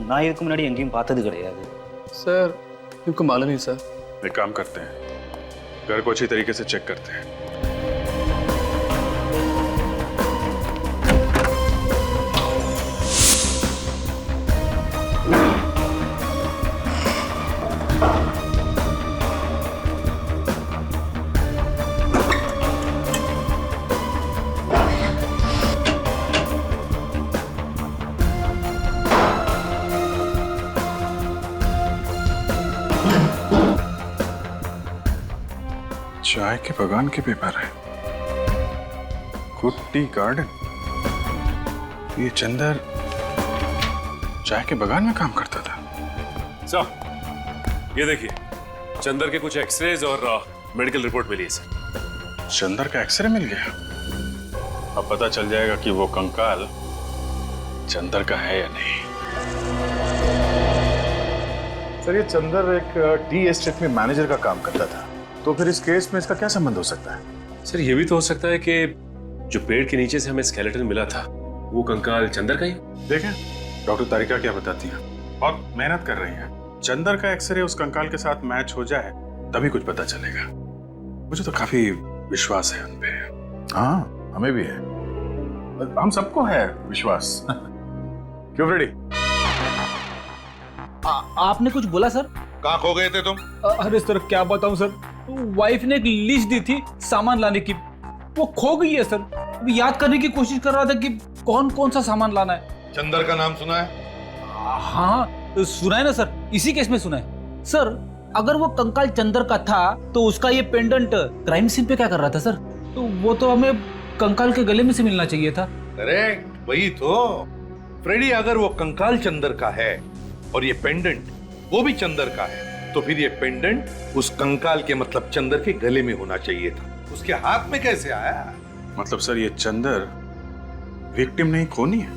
நான் இதுக்கு முன்னாடி எங்கேயும் பார்த்தது கிடையாது। सर इनको मालूम नहीं सर। एक काम करते हैं, घर को अच्छी तरीके से चेक करते हैं। चाय के बगान के पेपर है, गुड टी गार्डन। ये चंदर चाय के बगान में काम करता था। सर, ये देखिए, चंदर के कुछ एक्सरेज और मेडिकल रिपोर्ट मिली है सर। चंदर का एक्सरे मिल गया? अब पता चल जाएगा कि वो कंकाल चंदर का है या नहीं। सर, ये चंदर एक टी एस्टेट में मैनेजर का काम करता था, तो फिर इस केस में इसका क्या संबंध हो सकता है? सर, ये भी तो हो सकता है कि जो पेड़ के नीचे से हमें स्केलेटन मिला था, वो कंकाल चंदर का ही। देखें डॉक्टर तारिका क्या बताती हैं, बहुत मेहनत कर रही हैं। चंदर का एक्सरे उस कंकाल के साथ मैच हो जाए तभी कुछ पता चलेगा। मुझे तो काफी विश्वास है उन पे। हाँ, हमें भी है, हम सबको है विश्वास। क्यों फ्रेडी? आपने कुछ बोला सर? कहाँ खो गए थे तुम? अरे सर क्या बताऊं सर, वाइफ ने एक लिस्ट दी थी सामान लाने की, वो खो गई है सर। अभी याद करने की कोशिश कर रहा था कि कौन कौन सा सामान लाना है। चंदर का नाम सुना है? हाँ, सुना है ना सर, इसी केस में सुना है सर। अगर वो कंकाल चंदर का था तो उसका ये पेंडेंट क्राइम सीन पे क्या कर रहा था सर? तो वो तो हमें कंकाल के गले में से मिलना चाहिए था। करेक्ट, वही तो। फ्रेडी, अगर वो कंकाल चंदर का है और ये पेंडेंट वो भी चंदर का है, तो फिर ये पेंडेंट उस कंकाल के मतलब चंदर के गले में होना चाहिए था। उसके हाथ में कैसे आया? मतलब सर ये चंदर विक्टिम नहीं, खूनी है,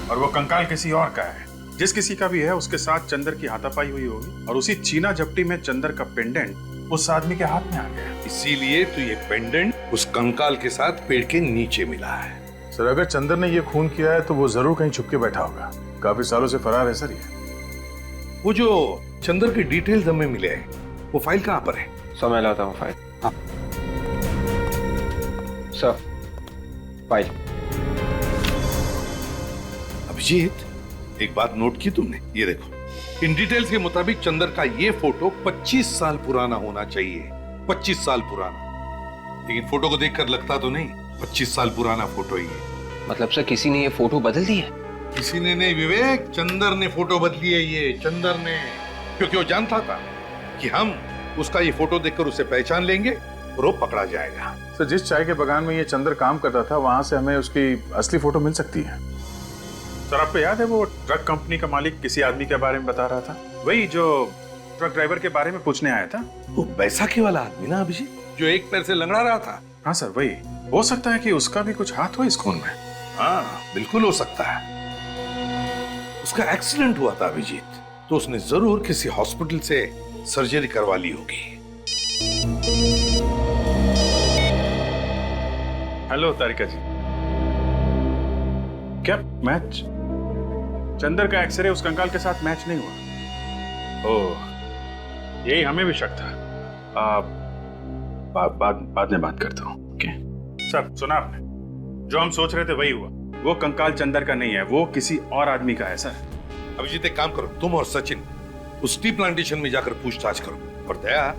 और वो कंकाल किसी और का है। जिस किसी का भी है उसके साथ चंदर की हाथापाई हुई होगी और उसी चीना झपटी में चंदर का पेंडेंट उस आदमी के हाथ में आ गया। इसीलिए तो ये पेंडेंट उस कंकाल के साथ पेड़ के नीचे मिला है। सर अगर चंदर ने ये खून किया है तो वो जरूर कहीं छुप के बैठा होगा। काफी सालों से फरार है सर ये। वो जो चंदर के डिटेल्स हमें मिले हैं, वो फाइल कहाँ पर है? सर मैं लाता हूँ फाइल। हाँ सर, फाइल। अभिजीत, एक बात नोट की तुमने? ये देखो, इन डिटेल्स के मुताबिक चंदर का ये फोटो 25 साल पुराना होना चाहिए। 25 साल पुराना। लेकिन फोटो को देखकर लगता तो नहीं 25 साल पुराना फोटो ही है। मतलब सर किसी ने ये फोटो बदल दी है? किसी ने नहीं विवेक, चंदर ने फोटो बदली है। ये चंदर ने, क्योंकि वो जानता था कि हम उसका ये फोटो देखकर उसे पहचान लेंगे और वो पकड़ा जाएगा। सर जिस चाय के बागान में ये चंदर काम करता था वहां से हमें उसकी असली फोटो मिल सकती है। सर आपको याद है वो ट्रक कंपनी का मालिक किसी आदमी के बारे में बता रहा था? वही जो ट्रक ड्राइवर के बारे में पूछने आया था। वो बैसाखी वाला आदमी ना अभिजीत, जो एक पैर से लंगड़ा रहा था। हाँ सर वही। हो सकता है कि उसका भी कुछ हाथ हो इस खून में। हाँ बिल्कुल हो सकता है। उसका एक्सीडेंट हुआ था अभिजीत, तो उसने जरूर किसी हॉस्पिटल से सर्जरी करवा ली होगी। हेलो तारिका जी, क्या मैच? चंदर का एक्सरे उस कंकाल के साथ मैच नहीं हुआ। ओह, यही हमें भी शक था। बाद में बात करता हूँ। ओके सर, सुना आपने? जो हम सोच रहे थे वही हुआ। वो कंकाल चंदर का नहीं है, वो किसी और आदमी का है सर। अभिजीत एक काम करो, तुम और सचिन उस टी प्लांटेशन में जाकर पूछताछ करो। और दया,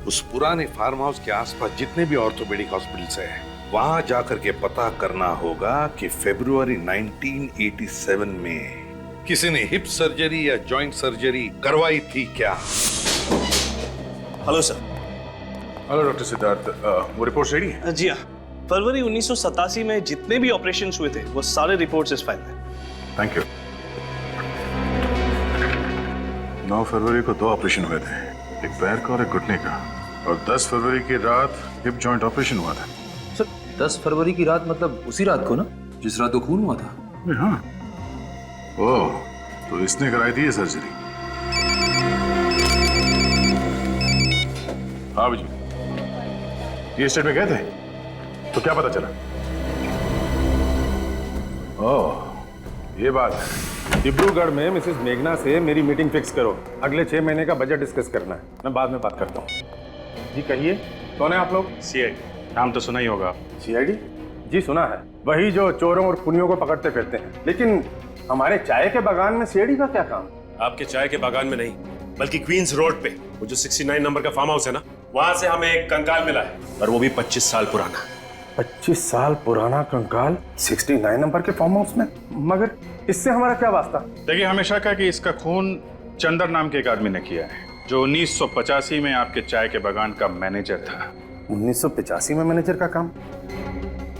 उस पुराने फार्म हाउस के आसपास जितने भी ऑर्थोपेडिक हॉस्पिटल्स हैं, वहां जाकर के पता करना होगा कि फरवरी 1987 में किसी ने हिप सर्जरी या जॉइंट सर्जरी करवाई थी क्या? Hello sir. Hello doctor Siddharth, वो रिपोर्ट रेडी है? जी हाँ, फरवरी 1987 में जितने भी ऑपरेशन हुए थे वो सारे रिपोर्ट्स इस फाइल में। Thank you. 9 फरवरी को 2 ऑपरेशन हुए थे, एक पैर का और एक घुटने का, और 10 फरवरी की रात हिप जॉइंट ऑपरेशन हुआ था। सर 10 फरवरी की रात मतलब उसी रात को ना, जिस रात को खून हुआ था? हाँ। ओह, तो इसने कराई थी ये सर्जरी? हाँ जी, ये स्टेट में गए थे तो क्या पता चला? ओह, ये बात है। डिब्रूगढ़ में मिसेस मेघना से मेरी मीटिंग फिक्स करो। अगले 6 महीने का बजट डिस्कस करना है। मैं बाद में बात करता हूँ। जी कहिए, कौन है आप लोग? सीआईडी। नाम तो सुना ही होगा। सीआईडी? जी सुना है, वही जो चोरों और खूनियों को पकड़ते फिरते हैं। लेकिन हमारे चाय के बागान में सीआईडी का क्या काम? आपके चाय के बागान में नहीं, बल्कि क्वींस रोड पे वो जो 69 नंबर का फार्म हाउस है ना, वहां से हमें एक कंकाल मिला है, और वो भी 25 साल पुराना। 25 साल पुराना कंकाल 69 नंबर के फार्म हाउस में? मगर इससे हमारा क्या वास्ता? देखिए, हमेशा कहा कि इसका खून चंदर नाम के एक आदमी ने किया है, जो 1985 में आपके चाय के बागान का मैनेजर था। 1985 में मैनेजर का काम?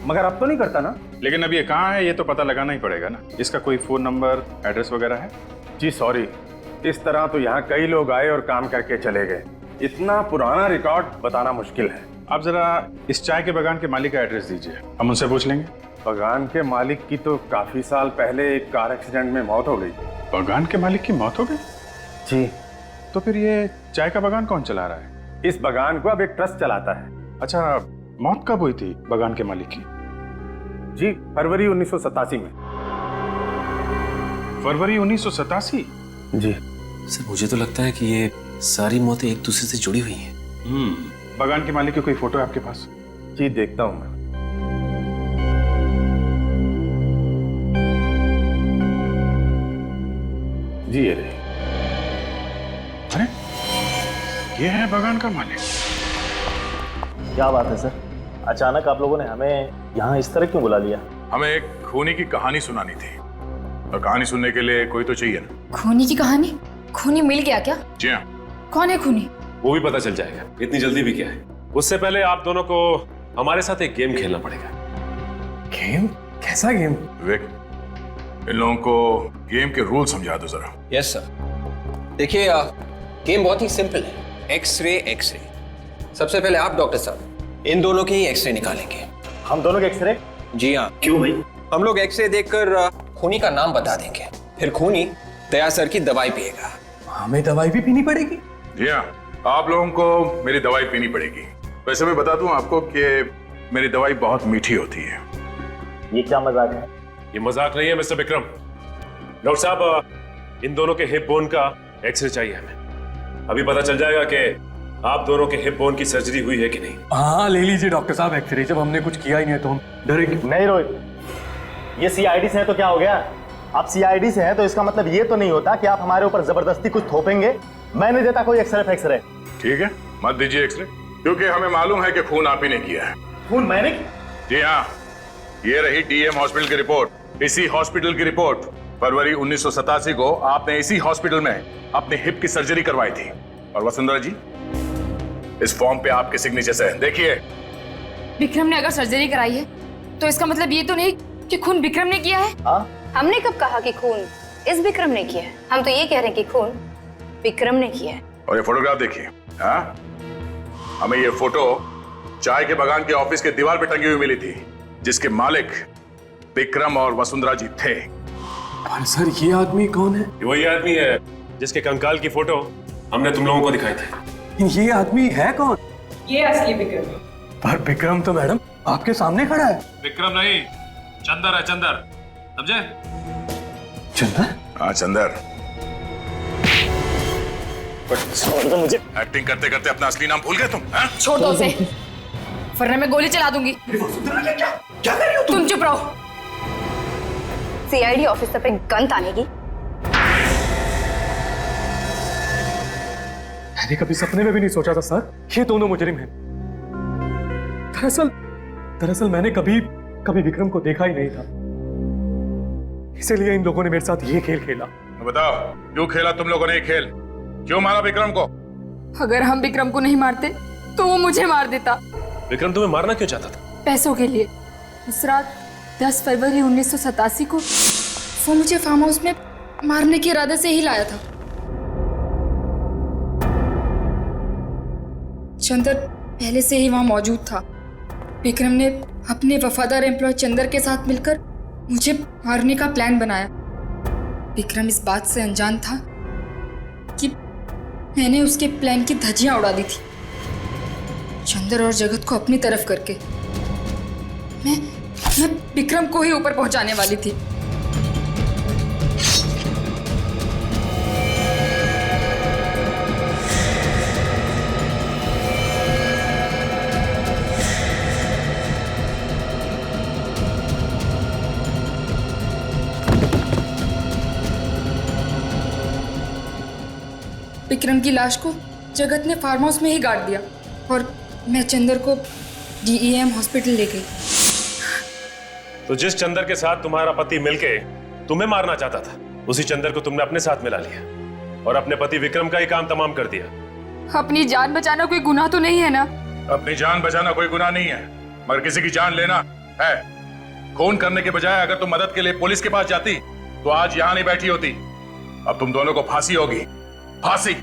मगर अब तो नहीं करता ना? लेकिन अब ये कहाँ है ये तो पता लगाना ही पड़ेगा ना। इसका कोई फोन नंबर, एड्रेस वगैरह है? जी सॉरी, इस तरह तो यहाँ कई लोग आए और काम करके चले गए। इतना पुराना रिकॉर्ड बताना मुश्किल है। आप जरा इस चाय के बागान के मालिक का एड्रेस दीजिए, हम उनसे पूछ लेंगे। बागान के मालिक की तो काफी साल पहले एक कार एक्सीडेंट में मौत हो गई। बागान के मालिक की मौत हो गई? जी। तो फिर ये चाय का बागान कौन चला रहा है? इस बागान को अब एक ट्रस्ट चलाता है। अच्छा, मौत कब हुई थी बागान के मालिक की? जी फरवरी 1987 में। फरवरी 1987? जी सर, मुझे तो लगता है कि ये सारी मौतें एक दूसरे से जुड़ी हुई हैं। बागान के मालिक की कोई फोटो है आपके पास? जी देखता हूं मैं। जी ये रही। अरे ये है बागान का मालिक। क्या बात है सर, अचानक आप लोगों ने हमें यहाँ इस तरह क्यों बुला लिया? हमें एक खूनी की कहानी सुनानी थी। और कहानी सुनने के लिए कोई तो चाहिए ना। खूनी की कहानी? खूनी मिल गया क्या? जी हाँ। कौन है खूनी? वो भी पता चल जाएगा, इतनी जल्दी भी क्या है। उससे पहले आप दोनों को हमारे साथ एक गेम खेलना पड़ेगा। गेम? कैसा गेम? विवेक, इन लोगों को गेम के रूल समझा दो जरा। Yes sir. देखिए गेम बहुत ही सिंपल है, एक्सरे एक्सरे। सबसे पहले आप डॉक्टर साहब इन दोनों के ही एक्सरे निकालेंगे। हम दोनों के एक्सरे? जी हाँ। क्यों भाई? हम लोग एक्सरे देखकर खूनी का नाम बता देंगे, फिर खूनी दया सर की दवाई पिएगा। हमें दवाई भी पीनी पड़ेगी? जी हाँ, आप लोगों को मेरी दवाई पीनी पड़ेगी। वैसे मैं बता दूं आपको कि मेरी दवाई बहुत मीठी होती है। ये क्या मजाक है? ये मजाक नहीं है मिस्टर विक्रम। डॉक्टर साहब, इन दोनों के हिप बोन का एक्सरे चाहिए हमें। अभी पता चल जाएगा कि आप दोनों के हिप बोन की सर्जरी हुई है कि नहीं। हाँ ले लीजिए डॉक्टर साहब एक्सरे, जब हमने कुछ किया ही नहीं है तो हम डरेंगे नहीं रोहित, ये सीआईडी से है तो क्या हो गया? आप सीआईडी से हैं तो इसका मतलब ये तो नहीं होता कि आप हमारे ऊपर जबरदस्ती कुछ थोपेंगे। मैं नहीं देता कोई एक्सरे। ठीक है, मत दीजिए एक्सरे, क्योंकि हमें मालूम है कि खून आप ही ने किया है। खून मैंने? जी हाँ, ये रही डीएम हॉस्पिटल की रिपोर्ट। इसी हॉस्पिटल की रिपोर्ट। फरवरी 1987 को आपने इसी हॉस्पिटल में अपने हिप की सर्जरी करवाई थी। और वसुंधरा जी, इस फॉर्म पे आपके सिग्नेचर है, देखिए। विक्रम ने अगर सर्जरी कराई है तो इसका मतलब ये तो नहीं कि खून विक्रम ने किया है। हमने कब कहा कि खून इस विक्रम ने किया है? हम तो ये कह रहे हैं कि खून विक्रम ने किया है। और ये फोटोग्राफ देखिए। हाँ, हमें ये फोटो चाय के बागान के ऑफिस के दीवार पे टंगी हुई मिली थी, जिसके मालिक विक्रम और वसुंधरा जी थे। पर सर ये आदमी कौन है? ये वही आदमी है जिसके कंकाल की फोटो हमने तुम लोगों को दिखाई थी। ये आदमी है कौन? ये असली विक्रम। पर विक्रम तो मैडम आपके सामने खड़ा है। विक्रम नहीं, चंदर है, चंदर, समझे? चंदर? हाँ चंदर। छोड़ दो मुझे। एक्टिंग करते करते अपना असली नाम भूल गए तुम? छोड़ दो उसे, वरना मैं गोली चला दूंगी। क्या कर रही हो तुम चुप रहो। सीआईडी ऑफिसर पे गन तानेगी? मैंने कभी सपने में भी नहीं सोचा था सर ये दोनों मुजरिम हैं। दरअसल मैंने कभी विक्रम को देखा ही नहीं था, इसीलिए इन लोगों ने मेरे साथ ये खेल खेला। बताओ, क्यों खेला तुम लोगों ने ये खेल? क्यों मारा विक्रम को? अगर हम विक्रम को नहीं मारते तो वो मुझे मार देता। विक्रम तुम्हें मारना क्यों चाहता था? पैसों के लिए। उस रात 10 फरवरी 1987 को वो मुझे फार्म हाउस में मारने के इरादे से ही लाया था। चंदर पहले से ही वहां मौजूद था। विक्रम ने अपने वफादार एम्प्लॉय चंदर के साथ मिलकर मुझे मारने का प्लान बनाया। विक्रम इस बात से अनजान था कि मैंने उसके प्लान की धज्जियां उड़ा दी थी, चंदर और जगत को अपनी तरफ करके। मैं विक्रम को ही ऊपर पहुंचाने वाली थी। विक्रम की लाश को जगत ने फार्म हाउस में ही गाड़ दिया और मैं चंदर को डीईएम हॉस्पिटल ले गई। तो जिस चंदर के साथ तुम्हारा पति मिलके तुम्हें मारना चाहता था, उसी चंदर को तुमने अपने साथ मिला लिया और अपने पति विक्रम का ही काम तमाम कर दिया। अपनी जान बचाना कोई गुनाह तो नहीं है ना? अपनी जान बचाना कोई गुनाह नहीं है, मगर किसी की जान लेना है। खून करने के बजाय अगर तुम मदद के लिए पुलिस के पास जाती तो आज यहां नहीं बैठी होती। अब तुम दोनों को फांसी होगी, फांसी।